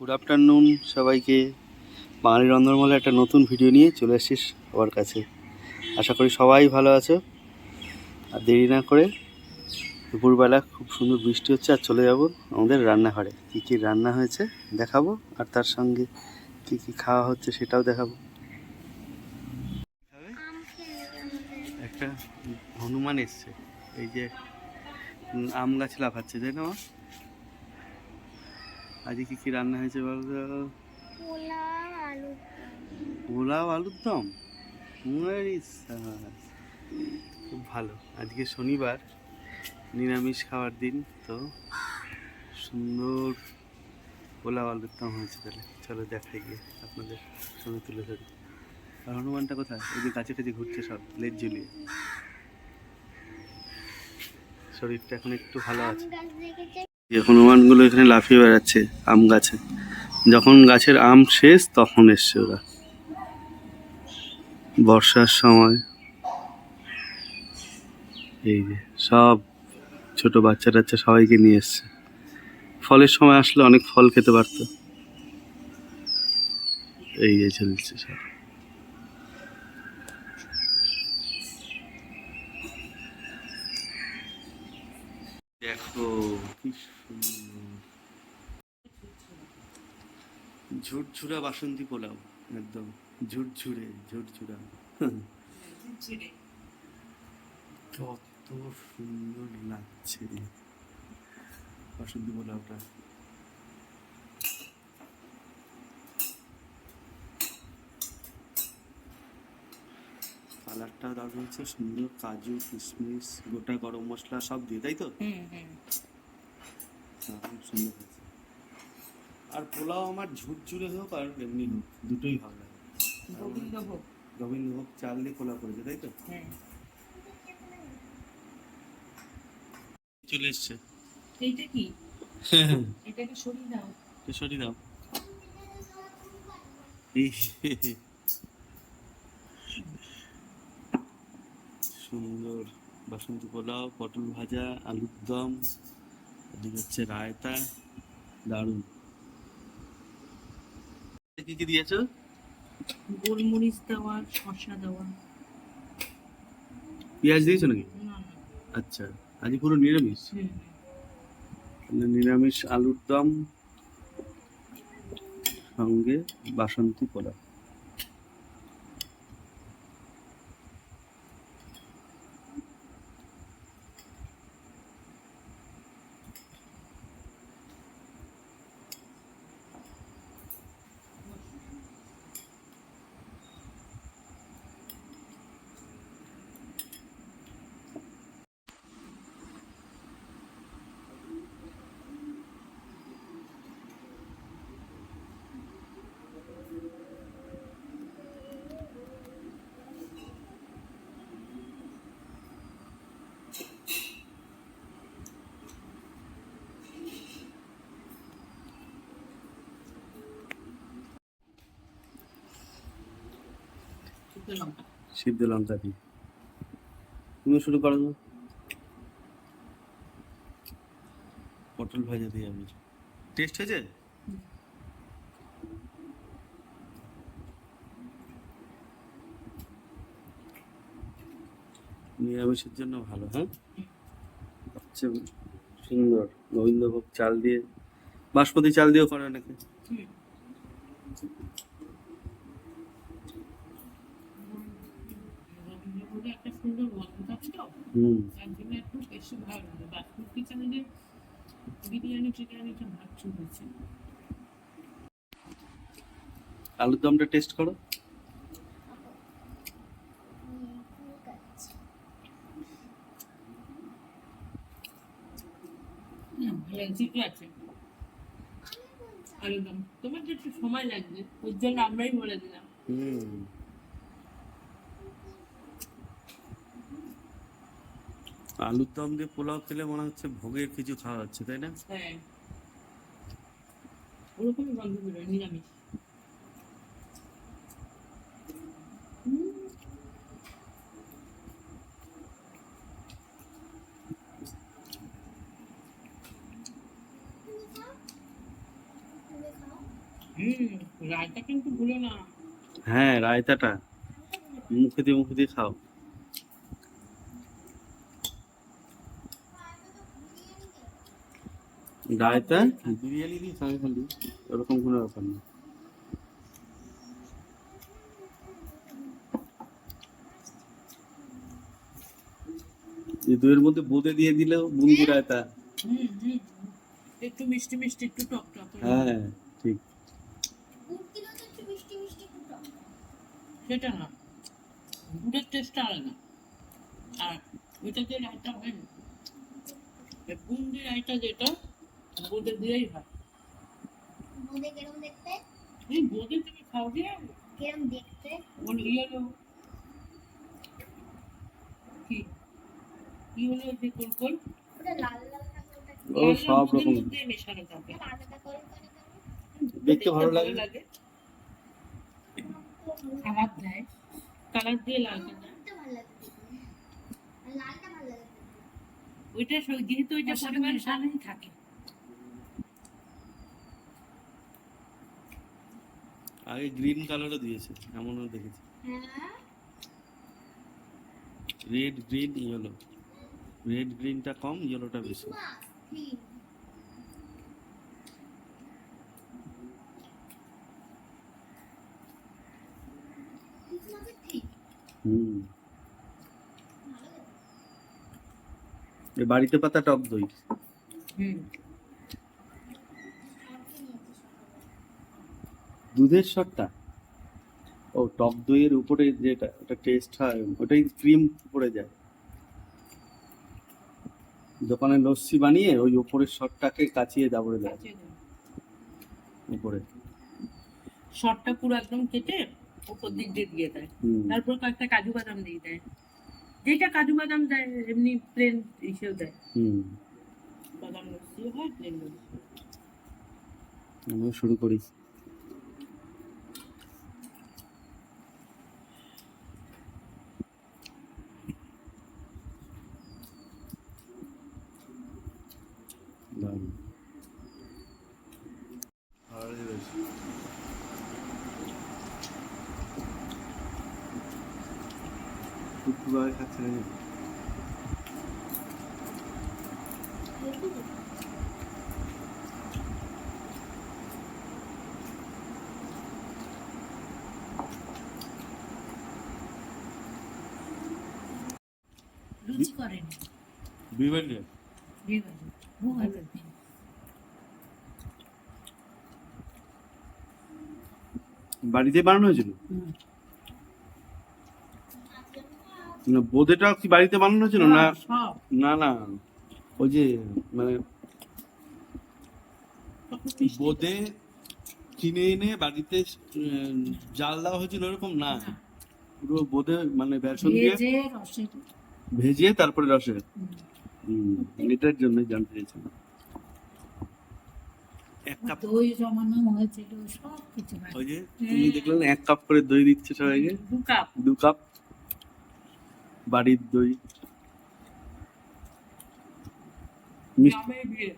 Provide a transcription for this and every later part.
Good afternoon সবাইকে। বাঙালি রন্ধনমহলে একটা নতুন ভিডিও নিয়ে চলে এসেছিস সবার কাছে। আশা করি সবাই ভালো আছো। আর দেরি না করে দুপুরবেলা খুব সুন্দর বৃষ্টি হচ্ছে, আর চলে যাব আমাদের রান্নাঘরে। কী কী রান্না হয়েছে দেখাবো, আর তার সঙ্গে কী কী খাওয়া হচ্ছে সেটাও দেখাবো। একটা হনুমান এসছে, এই যে আম গাছে লাফাচ্ছে, তাই না? আজকে কী কী রান্না হয়েছে বলতো? পোলাও আলুর দম। খুব ভালো, আজকে শনিবার, নিরামিষ খাওয়ার দিন, তো সুন্দর পোলাও আলুর দম হয়েছে। তাহলে চলো দেখাই গিয়ে আপনাদের সঙ্গে তুলে ধরি। আর হনুমানটা কোথায়? ওই যে গাছে টাছে ঘুরছে সব লেজ ঝুলিয়ে। শরীরটা এখন একটু ভালো আছে। যে হনুমানগুলো এখানে লাফিয়ে বেড়াচ্ছে আম গাছে। যখন গাছের আম শেষ তখন এসছে ওরা, বর্ষার সময়। এই যে সব ছোট বাচ্চা টাচ্চা সবাইকে নিয়ে এসছে। ফলের সময় আসলে অনেক ফল খেতে পারতো। এই যে চলছে সব। দেখো কি সুন্দর ঝুরঝুরা বাসন্তী পোলাও, একদম ঝুরঝুরে ঝুরঝুরা। কত সুন্দর লাগছে বাসন্তী পোলাওটা। কালারটা দারুণ হচ্ছে, সুন্দর কাজু কিশমিশ গোটা গরম মশলা সব দিয়ে, তাই তো? খুব সুন্দর হয়েছে। আর পোলাও আমার ঝুরঝুরে হোক আর এমনি হোক, দুটোই ভালো লাগে। গোবিন্দভোগ চাল দিয়ে পোলাও করেছে, তাই তো? চলে এসছে। এইটা কি? এটাকে সরিয়ে দাও। সরিয়ে দাও। সুন্দর বাসন্তী পোলাও, পটল ভাজা, আলুর দম, এদিকে হচ্ছে রায়তা, দারুণ। কি কি দিয়েছো? গোলমরিচ দেওয়া, শসা দেওয়া। পেঁয়াজ দিয়েছো নাকি? না না। আচ্ছা, আজ পুরো নিরামিষ। নিরামিষ আলুর দম সঙ্গে বাসন্তী পোলাও। সিদ্ধ লঙ্কা দিয়ে তুমি শুরু করো। পটল ভাজা দিয়ে আমি, টেস্ট হয়েছে? নিরামিষের জন্য ভালো। হ্যাঁ, সবচেয়ে সুন্দর গোবিন্দভোগ চাল দিয়ে, বাসমতি চাল দিয়েও করে অনেকে। একটা সুন্দর গন্ধ থাকে তো, তার জন্য একটু বেশি ভালো লাগে। বাসমতি চালে বিরিয়ানি টিরিয়ানিটা ভাবছি হয়েছে। আলুর দমটা টেস্ট করো। ঠিকই আছে। আলুর দম তোমার যে একটু সময় লাগবে, ওর জন্য আমরাই বলে দিলাম। আলুর দম দিয়ে পোলাও খেলে মনে হচ্ছে ভোগের কিছু খাওয়া হচ্ছে, তাই না? হ্যাঁ, ওরকমই গন্ধ বেরোয় নিরামিষ। রায়তা কিন্তু ভুলো না। হ্যাঁ, রায়তাটা মুখে দিয়ে খাও। রায়তা বিরিয়ানি দিয়ে খাই খালি, ওরকম কোনো ব্যাপার না। এই দুয়ের মধ্যে বোঁদে দিয়ে দিলেও বুন্দি রায়তা। হুম হুম হুম। একটু মিষ্টি মিষ্টি, একটু টক টক। হ্যাঁ ঠিক। সেটা না, গুড়ের টেস্টটা আলাদা। আর ওইটা যে রায়তা হয় না, এই বুন্দি রায়তা যেটা বোঁদে দিয়েই হয়। বোঁদে কেরম দেখতে? এই বোঁদে তুমি খাও যে কেরম দেখতে? ওর ইয়েলো কি কি হলো যে গোল গোল ওটা লাল লাল থাকে ওটা কি? ও সব বোঁদের রকম মধ্যে মেশানো থাকে। ওটা আলাদা করে করে কেন? দেখতে ভালো লাগে। কালার দেয়, কালার দিয়ে লাল দেয়। ওটা ভালো লাগে দেখতে। আর লালটা ভালো লাগে দেখতে। ওইটা যেহেতু ওইটা পরিমাণ মেশানোই থাকে। আগে গ্রিন কালারও দিয়েছে, এমনও দেখেছি। হ্যাঁ। রেড গ্রিন ইয়েলো, রেড গ্রিনটা কম, ইয়েলোটা বেশি। Christmas theme. ক্রিসমাসের থিম। হুম। ভালো লাগে। এই বাড়িতে পাতা টক দই। হুম। সবকে নিয়েছি সকালে। দুধের শটটা, ও টক দইয়ের উপরে যেটা ওটা টেস্ট হয়, ওটাই ক্রিম পড়ে যায়। দোকানে লস্যি বানিয়ে ওই উপরের শটটাকে কাচিয়ে দাবড়ে দেয় উপরে। শর্টটা পুরো একদম কেটে উপর দিক দিয়ে দিয়ে দেয়, হুম তারপর কয়েকটা কাজু বাদাম দিয়ে দেয়। যেটা কাজু বাদাম দেয় এমনি প্লেন এসেও দেয়, হুম। বাদাম লস্যিও হয়, প্লেন লস্যি। আমরা শুরু করি। দারুণ। ভালো লেগেছে। টুকটুক করে খাচ্ছে নাকি? রুচি করেন বিভেন্ডে বাড়িতে বানানো হয়েছিল না? বোঁদেটা কি বাড়িতে বানানো হয়েছিল না? সব না না, ওই যে মানে বোঁদে কিনে এনে বাড়িতে জাল দেওয়া হয়েছিল এরকম না, পুরো বোঁদে মানে বেসন দিয়ে ভেজে রসে ভেজে তারপরে রসে। এটার জন্য জানতে চাইছিলাম। এক কাপ দই জমানো হয়েছিল, সব কিছু ওই যে তুমি দেখলে না 1 কাপ করে দই দিচ্ছে সবাইকে, 2 কাপ 2 কাপ বাড়ির দই। মিষ্টি। গ্রামে বিয়ে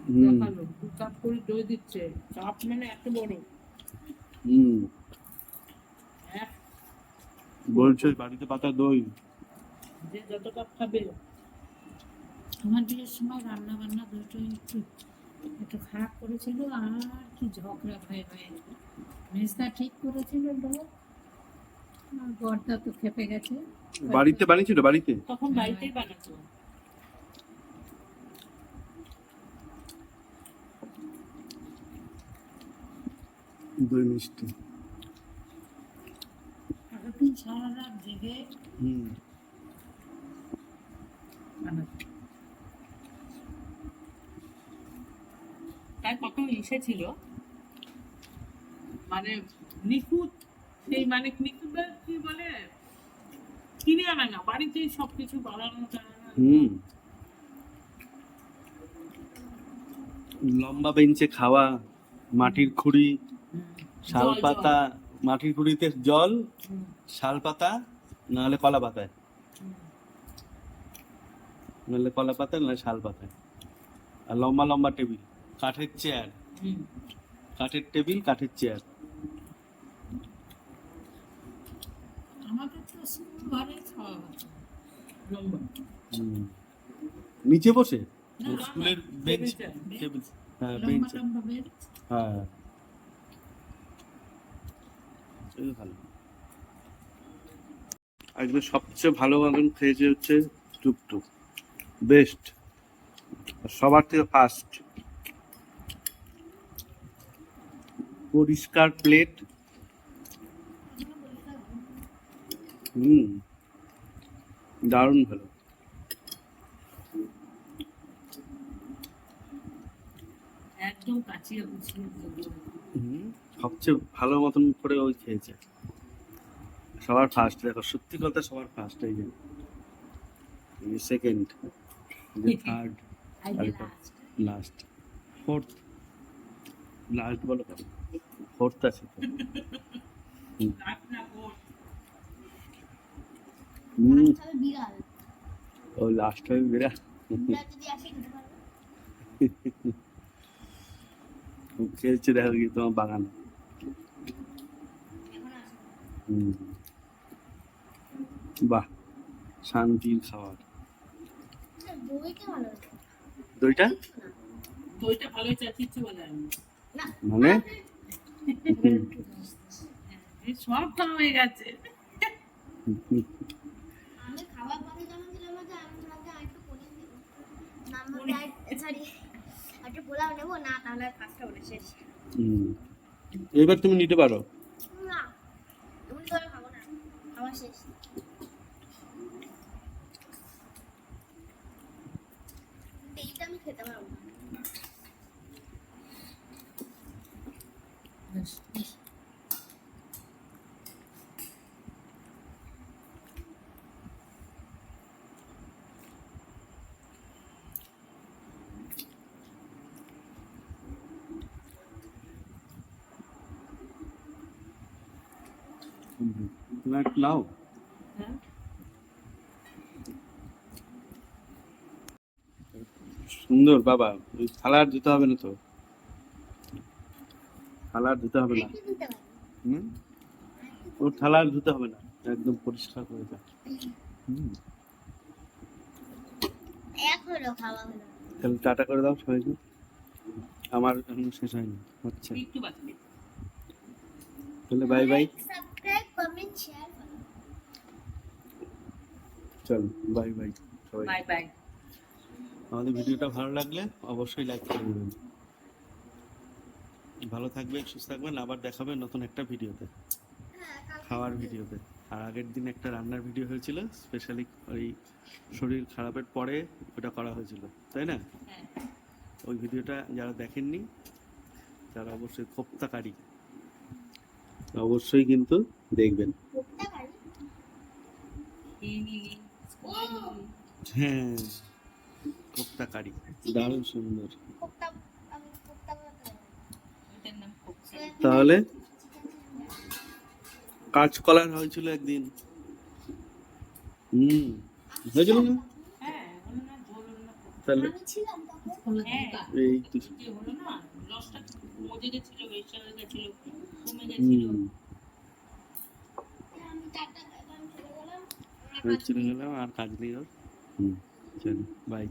হুম দেখালো 2 কাপ করে দই দিচ্ছে, কাপ মানে এত বড়। হুম। এক বলছে বাড়িতে পাতা দই। যে যত কাপ খাবে। আমার বিয়ের সময় রান্না বান্না দুটো একটু একটু খারাপ করেছিল, আর কি ঝগড়া হয়ে হয়ে মেজদা ঠিক করেছিল লোক, আর বড়দা তো খেপে গেছে। বাড়িতে বানিয়েছিল বাড়িতে? তখন বাড়িতেই বানাতো। দই মিষ্টি। এতদিন সারা রাত জেগে হুম। বানাতো। তার কত ইসে ছিল, মানে নিখুঁত, সেই মানে নিখুঁত কি বলে, কিনে আনা না, বাড়িতেই সবকিছু বানানো টানানো। হুম। লম্বা বেঞ্চে খাওয়া, মাটির খুঁড়ি, শাল জল জল। পাতা, মাটির খুঁড়িতে জল, হুম, শাল পাতা, নাহলে কলা পাতায়, হুম, নাহলে কলা পাতায়, নাহলে শাল পাতায়। আর লম্বা লম্বা টেবিল, কাঠের চেয়ার, হুম। কাঠের টেবিল, কাঠের চেয়ার। আমাদের তো স্কুল ঘরে খাওয়া হতো লম্বা। নিচে বসে না, স্কুলের লম্বা, বেঞ্চ, টেবিল, টেবিল, হ্যাঁ লম্বা বেঞ্চ, লম্বা বেঞ্চ। হ্যাঁ এই ভালো। আজকে সবচেয়ে ভালো মতন খেয়েছে হচ্ছে টুকটুক, বেস্ট, সবার থেকে ফার্স্ট। পরিষ্কার প্লেট। দারুণ ভালো। একদম কাচিয়ে গুছিয়ে দিয়ে। সবচেয়ে ভালো মতন করে ওই খেয়েছে, সবার ফার্স্ট। দেখো সত্যি কথা, সবার ফার্স্ট। এই যে second, third, last, fourth. Last বলো কেন, ফোর্থ আছে তো। তবে বিড়াল ও লাস্ট হবে বিরাট। বিড়াল যদি আসে নিতে পারবে। খেলছে দেখো কি তোমার বাগান। এখন আসে বাহ, শান্তির খাবার। দইটা ভালো হতো। দইটা দইটা ভালোই চাচ্ছি বলে আমি। না মানে এই সব খাওয়া হয়ে গেছে। আমি খাবার পরে যখন ছিলাম আমি তোমাকে আরেকটু পরে দিব নাম্বার সরি একটা পোলাও নেবো না, তাহলে কাজটা ওটা শেষ। এবার তুমি নিতে পারো। না তুমি ধরে খাবো না, খাওয়া শেষ। এইটা আমি খেতে পারবো না। বেশ, বেশ। তুমি একটু নাও। হ্যাঁ, সুন্দর বাবা, ওই থালা আর ধুতে হবে না তো, থালা আর ধুতে হবে না। একটু দিতে পারবো। হুম, ওর থালা আর ধুতে হবে না, একদম পরিষ্কার করে দাও। এখনো খাওয়া হলো না। তাহলে টাটা করে দাও সবাইকে। আমার এখনো শেষ হয়নি, হচ্ছে। একটু বাকি। তাহলে bye bye, subscribe comment share করো। চল বাই বাই সবাই। Bye bye. আমাদের ভিডিওটা ভালো লাগলে অবশ্যই লাইক করে দেবেন। ভালো থাকবেন, সুস্থ থাকবেন, আবার দেখাবেন নতুন একটা ভিডিওতে, হ্যাঁ কালকে খাওয়ার ভিডিওতে। আর আগের দিন একটা রান্নার ভিডিও হয়েছিল, স্পেশালি ওই শরীর খারাপের পরে ওটা করা হয়েছিল, তাই না? হ্যাঁ, ওই ভিডিওটা যারা দেখেননি তারা অবশ্যই কোপ্তা কারি অবশ্যই কিন্তু দেখবেন। কোপ্তা কারি। এই নিলি, স্কুলে নিলি। হ্যাঁ, কোপ্তা কারি দারুণ সুন্দর। কোপ্তা আমি কোপ্তা বানাতে পারি। ওইটার নাম কোপ্তা। তাহলে কাঁচকলার হয়েছিল একদিন, হয়েছিল না? হ্যাঁ, হলো না, ঝোল হলো না। তাহলে আমি ছিলাম তখন। হলো, হ্যাঁ, এই তো। যে হলো না, রসটা মজে গেছিল, বেশি হয়ে গেছিল, কমে গেছিল। আমি টাটা এখন চলে গেলাম। চলে গেলাম, আর কাজ নেই ওর। চলো বাই।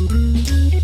Bye.